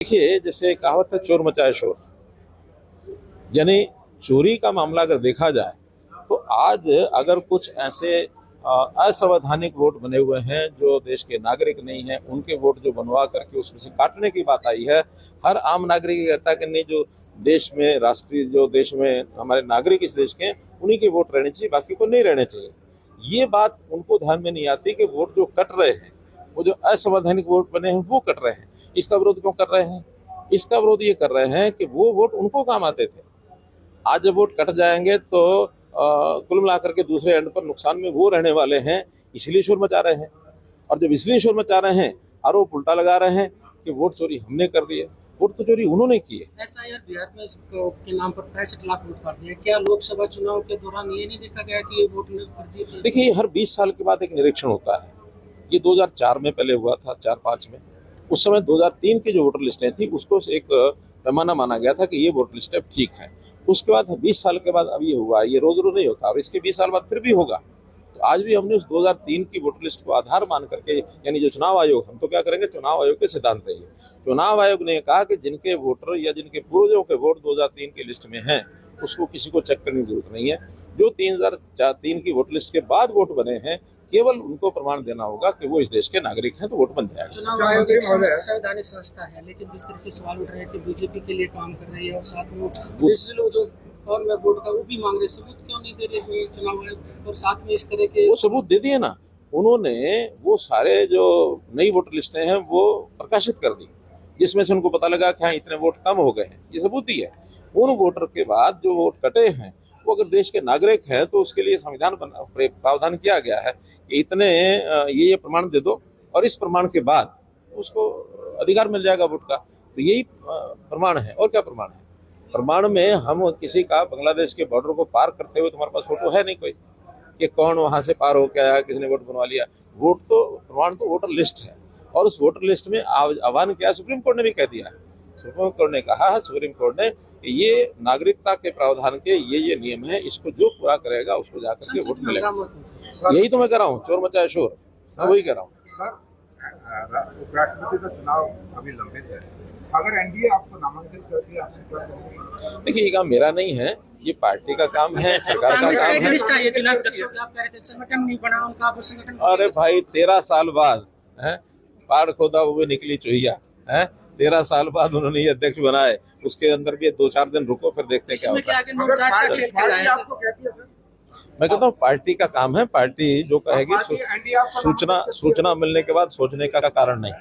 देखिए, जैसे कहावत है, चोर मचाए शोर। यानी चोरी का मामला अगर देखा जाए तो आज अगर कुछ ऐसे असंवैधानिक वोट बने हुए हैं जो देश के नागरिक नहीं हैं, उनके वोट जो बनवा करके उसमें से काटने की बात आई है। हर आम नागरिक ये कहता है कि नहीं, जो देश में राष्ट्रीय, जो देश में हमारे नागरिक इस देश के हैं, उन्हीं के वोट रहने चाहिए, बाकी को नहीं रहने चाहिए। ये बात उनको ध्यान में नहीं आती कि वोट जो कट रहे हैं, वो जो असंवैधानिक वोट बने हैं वो कट रहे हैं। इसका विरोध क्यों कर रहे हैं? इसका विरोध ये कर रहे हैं कि वो वोट उनको काम आते थे। आज जब वोट कट जाएंगे तो कुल मिलाकर के दूसरे एंड पर नुकसान में वो रहने वाले हैं, इसलिए शोर मचा रहे हैं। और जब इसलिए शोर मचा रहे हैं, आरोप उल्टा लगा रहे हैं कि वोट चोरी हमने कर दी है। वोट तो चोरी उन्होंने की है। ऐसा यार, बिहार में के नाम पर 65 लाख वोट कर दिए। क्या लोकसभा चुनाव के दौरान ये नहीं देखा गया कि ये वोट फर्जी थे? देखिए, हर 20 साल के बाद एक निरीक्षण होता है। ये 2004 में पहले हुआ था, 4-5 में। उस समय 2003 की जो वोटर लिस्टें थी उसको एक पैमाना माना गया था कि ये वोटर लिस्ट अब ठीक है। उसके बाद 20 साल के बाद अब ये हुआ, ये रोज रोज नहीं होता, और इसके 20 साल बाद फिर भी होगा। तो आज भी हमने उस 2003 की वोटर लिस्ट को आधार मान करके, यानी जो चुनाव आयोग, हम तो क्या करेंगे, चुनाव आयोग के सिद्धांत है। चुनाव आयोग ने कहा कि जिनके वोटर या जिनके पूर्वजों के वोट 2003 की लिस्ट में हैं, उसको किसी को चेक करने की जरूरत नहीं है। जो 3003 की वोटर लिस्ट के बाद वोट बने हैं, केवल उनको प्रमाण देना होगा कि वो इस देश के नागरिक हैं, तो वोट बन जाएगा। चुनाव आयोग एक संवैधानिक संस्था है, लेकिन जिस तरह से सवाल उठ रहे हैं कि बीजेपी के लिए काम कर रही है और साथ में डिजिटल जो फॉर्म में वोट का वो भी मांग रहे, सबूत क्यों नहीं दे रहे चुनाव आयोग? और साथ में इस तरह के वो सबूत दे दिए ना उन्होंने। वो सारे जो नई वोटर लिस्टें हैं वो प्रकाशित कर दी, जिसमें से उनको पता लगा कि हाँ, इतने वोट कम हो गए हैं। ये सबूत ही है। उन वोटर के बाद जो वोट कटे हैं, वो अगर देश के नागरिक हैं तो उसके लिए संविधान प्रावधान किया गया है कि इतने ये प्रमाण दे दो, और इस प्रमाण के बाद उसको अधिकार मिल जाएगा वोट का। तो यही प्रमाण है, और क्या प्रमाण है? प्रमाण में हम किसी का बांग्लादेश के बॉर्डर को पार करते हुए, तुम्हारे पास फोटो है नहीं कोई कि कौन वहां से पार होकर आया, किसने वोट बनवा लिया। वोट तो प्रमाण तो वोटर लिस्ट है, और उस वोटर लिस्ट में आह्वान किया, सुप्रीम कोर्ट ने भी कह दिया। सुप्रीम कोर्ट ने कहा है, सुप्रीम कोर्ट ने, ये नागरिकता के प्रावधान के ये नियम है, इसको जो पूरा करेगा उसको जाकर के वोट मिलेगा। यही तो मैं कह रहा हूँ, चोर मचाए शोर, मैं वही कह रहा हूँ। उपराष्ट्रपति का चुनाव अभी लंबित है, अगर एनडीए आपको नामांकित कर दिया, देखिए, ये काम मेरा नहीं है, ये पार्टी का काम है, सरकार का काम है। अरे भाई, 13 साल बाद पहाड़ खोदा वो भी निकली चुहिया है। 13 साल बाद उन्होंने ये अध्यक्ष बनाए, उसके अंदर भी 2-4 दिन रुको, फिर देखते हैं क्या होता है। मैं कहता हूँ पार्टी का काम है, पार्टी जो कहेगी, सूचना मिलने के बाद सोचने का कारण नहीं।